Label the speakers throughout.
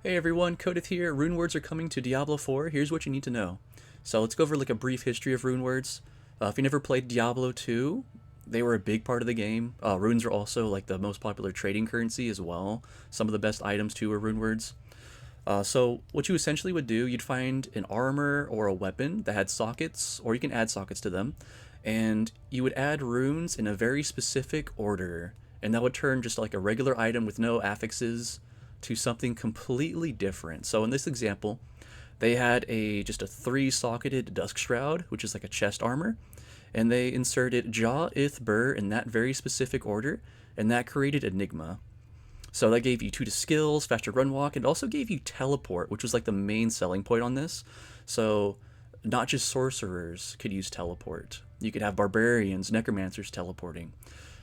Speaker 1: Hey everyone, Codeth here. Runewords are coming to Diablo 4. Here's what you need to know. So let's go over like a brief history of Runewords. If you never played Diablo 2, they were a big part of the game. Runes are also like the most popular trading currency as well. Some of the best items too are Runewords. So what you essentially would do, you'd find an armor or a weapon that had sockets, or you can add sockets to them, and you would add runes in a very specific order, and that would turn just like a regular item with no affixes to something completely different. So in this example, they had just a three-socketed Dusk Shroud, which is like a chest armor, and they inserted Jaw, Ith, Burr in that very specific order, and that created Enigma. So that gave you 2 to skills, faster run walk, and also gave you teleport, which was like the main selling point on this. So not just sorcerers could use teleport. You could have barbarians, necromancers teleporting.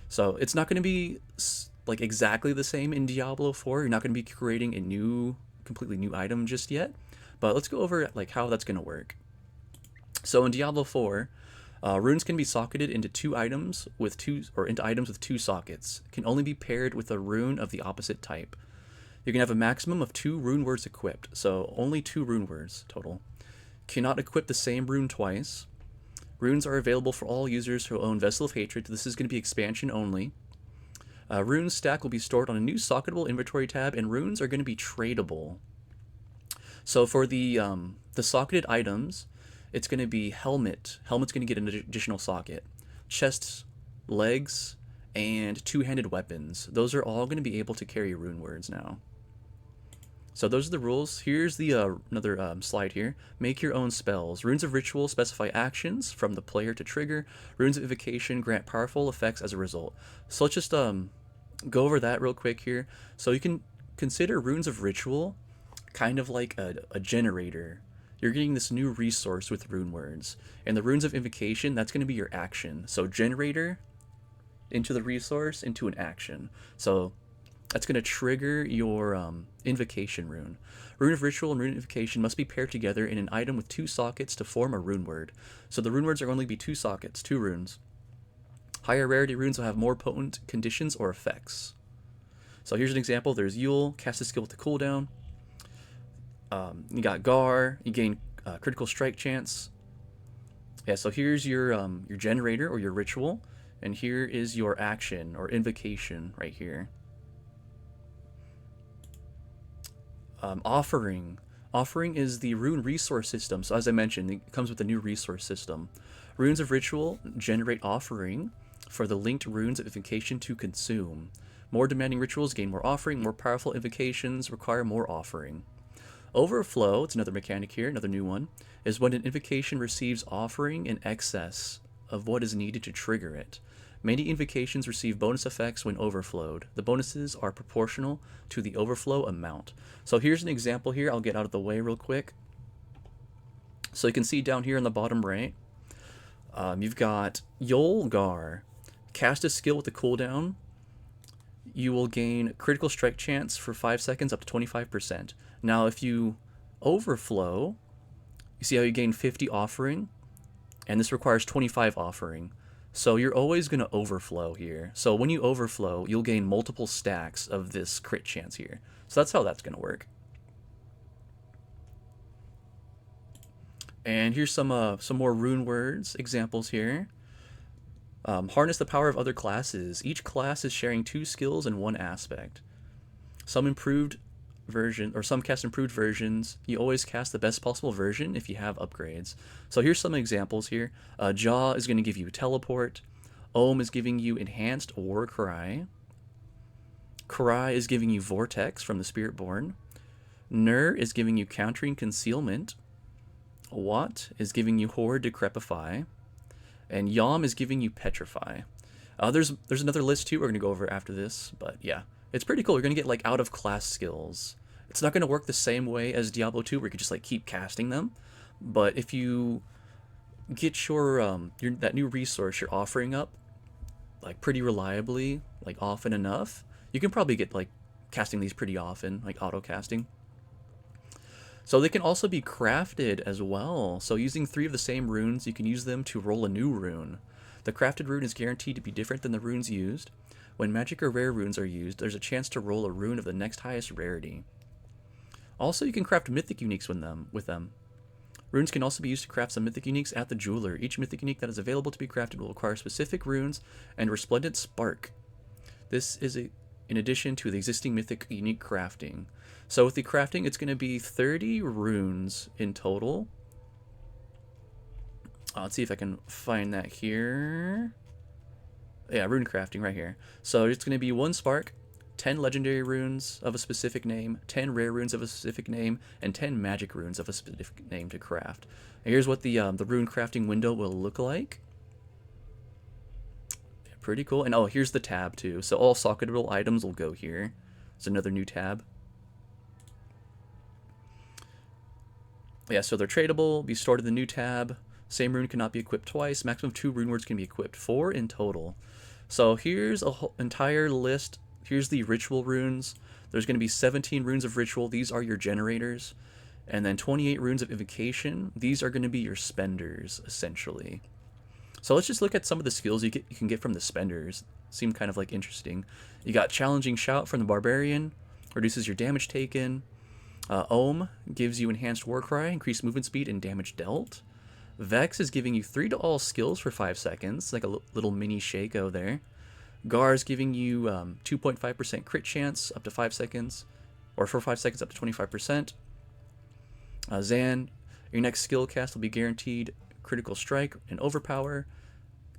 Speaker 1: So it's not going to be like exactly the same in Diablo 4. You're not going to be creating completely new item just yet. But let's go over like how that's going to work. So in Diablo 4, runes can be socketed into into items with 2 sockets. Can only be paired with a rune of the opposite type. You can have a maximum of 2 rune words equipped, so only 2 rune words total. Cannot equip the same rune twice. Runes are available for all users who own Vessel of Hatred. This is going to be expansion only. Rune stack will be stored on a new socketable inventory tab, and runes are going to be tradable. So for the socketed items, it's going to be helmet. Helmet's going to get an additional socket. Chest, legs, and 2-handed weapons. Those are all going to be able to carry rune words now. So those are the rules. Here's the another slide here. Make your own spells. Runes of Ritual specify actions from the player to trigger. Runes of Invocation grant powerful effects as a result. So let's just go over that real quick here. So you can consider Runes of Ritual kind of like a generator. You're getting this new resource with rune words. And the Runes of Invocation, that's going to be your action. So generator into the resource into an action. So that's going to trigger your invocation rune. Rune of Ritual and Rune of Invocation must be paired together in an item with 2 sockets to form a rune word. So the rune words are only be 2 sockets, 2 runes. Higher rarity runes will have more potent conditions or effects. So here's an example. There's Yule, cast a skill with the cooldown. You got Gar, you gain critical strike chance. Yeah, so here's your generator or your ritual, and here is your action or invocation right here. Offering. Offering is the rune resource system. So as I mentioned, it comes with a new resource system. Runes of Ritual generate offering for the linked runes of invocation to consume. More demanding rituals gain more offering. More powerful invocations require more offering. Overflow, it's another mechanic here, another new one, is when an invocation receives offering in excess of what is needed to trigger it. Many invocations receive bonus effects when overflowed. The bonuses are proportional to the overflow amount. So here's an example here. I'll get out of the way real quick. So you can see down here in the bottom right, you've got Yolgar. Cast a skill with the cooldown. You will gain critical strike chance for 5 seconds up to 25%. Now if you overflow, you see how you gain 50 offering? And this requires 25 offering. So you're always going to overflow here. So when you overflow, you'll gain multiple stacks of this crit chance here. So that's how that's going to work. And here's some more rune words examples here. Harness the power of other classes. Each class is sharing 2 skills in one aspect. Some cast improved versions. You always cast the best possible version if you have upgrades. So here's some examples here. Jaw is going to give you teleport. Ohm is giving you enhanced war cry. Cry is giving you vortex from the Spiritborn. Nur is giving you countering concealment. Wat is giving you horde decrepify. And Yom is giving you petrify. There's another list too we're going to go over after this, but yeah. It's pretty cool. You're going to get like out of class skills. It's not going to work the same way as Diablo 2 where you can just like keep casting them. But if you get your that new resource you're offering up like pretty reliably, like often enough, you can probably get like casting these pretty often, like auto casting. So they can also be crafted as well. So using 3 of the same runes, you can use them to roll a new rune. The crafted rune is guaranteed to be different than the runes used. When magic or rare runes are used, there's a chance to roll a rune of the next highest rarity. Also, you can craft mythic uniques with them. Runes can also be used to craft some mythic uniques at the jeweler. Each mythic unique that is available to be crafted will require specific runes and resplendent spark. This is in addition to the existing mythic unique crafting. So with the crafting, it's going to be 30 runes in total. Let's see if I can find that here. Yeah, rune crafting right here. So it's going to be 1 spark, 10 legendary runes of a specific name, 10 rare runes of a specific name, and 10 magic runes of a specific name to craft. And here's what the rune crafting window will look like. Yeah, pretty cool. And oh, here's the tab too. So all socketable items will go here. It's another new tab. Yeah, so they're tradable, be stored in the new tab. Same rune cannot be equipped twice. Maximum 2 rune words can be equipped, 4 in total. So here's a whole entire list. Here's the ritual runes. There's going to be 17 runes of ritual. These are your generators. And then 28 runes of invocation. These are going to be your spenders, essentially. So let's just look at some of the skills you can get from the spenders. Seem kind of like interesting. You got Challenging Shout from the Barbarian. Reduces your damage taken. Ohm gives you Enhanced Warcry, increased movement speed, and damage dealt. Vex is giving you 3 to all skills for 5 seconds, like a little mini Shaco there. Gar is giving you 2.5% crit chance up to 5 seconds, or for 5 seconds up to 25%. Zan, your next skill cast will be guaranteed critical strike and overpower.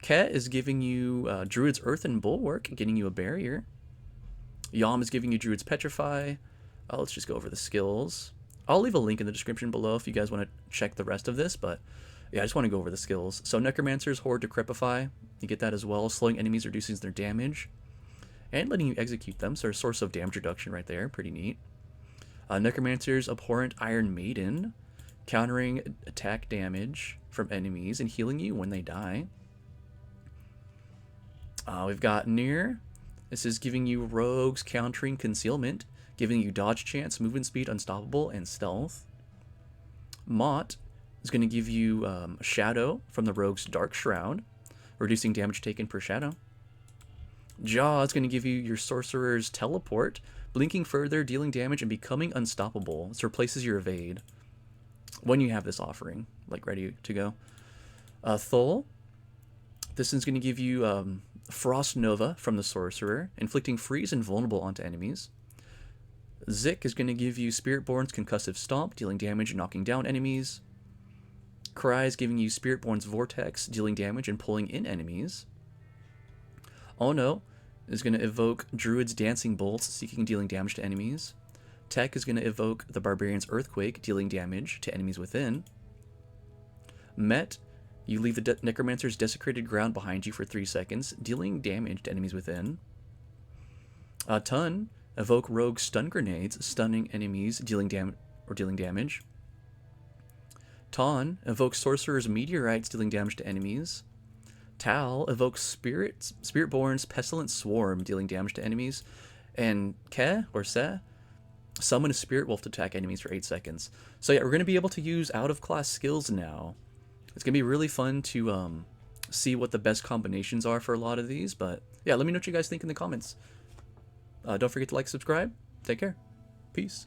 Speaker 1: Ket is giving you Druid's Earthen Bulwark, getting you a barrier. Yam is giving you Druid's Petrify. Let's just go over the skills. I'll leave a link in the description below if you guys want to check the rest of this, but yeah, I just want to go over the skills. So Necromancer's Horde Decrepify, you get that as well. Slowing enemies reduces their damage and letting you execute them, so a source of damage reduction right there, pretty neat. Necromancer's Abhorrent Iron Maiden, countering attack damage from enemies and healing you when they die. We've got Nier. This is giving you Rogues countering concealment, giving you dodge chance, movement speed, unstoppable, and stealth. Mott is going to give you Shadow from the Rogue's Dark Shroud, reducing damage taken per shadow. Jaw is going to give you your Sorcerer's Teleport, blinking further, dealing damage, and becoming unstoppable. This replaces your evade when you have this offering, like ready to go. Thol, this is going to give you Frost Nova from the Sorcerer, inflicting freeze and vulnerable onto enemies. Zik is going to give you Spiritborn's Concussive Stomp, dealing damage and knocking down enemies. Cry is giving you Spiritborn's Vortex, dealing damage and pulling in enemies. Ono is going to evoke Druid's Dancing Bolts, seeking dealing damage to enemies. Tech is going to evoke the Barbarian's Earthquake, dealing damage to enemies within. Met, you leave the Necromancer's Desecrated Ground behind you for 3 seconds, dealing damage to enemies within. Tun, evoke Rogue Stun Grenades, stunning enemies, dealing damage. Ton, evoke Sorcerer's Meteorites, dealing damage to enemies. Tal, evokes Spiritborn's Pestilent Swarm, dealing damage to enemies. And Ke, or Se, summon a Spirit Wolf to attack enemies for 8 seconds. So yeah, we're going to be able to use out-of-class skills now. It's going to be really fun to see what the best combinations are for a lot of these. But yeah, let me know what you guys think in the comments. Don't forget to like, subscribe. Take care. Peace.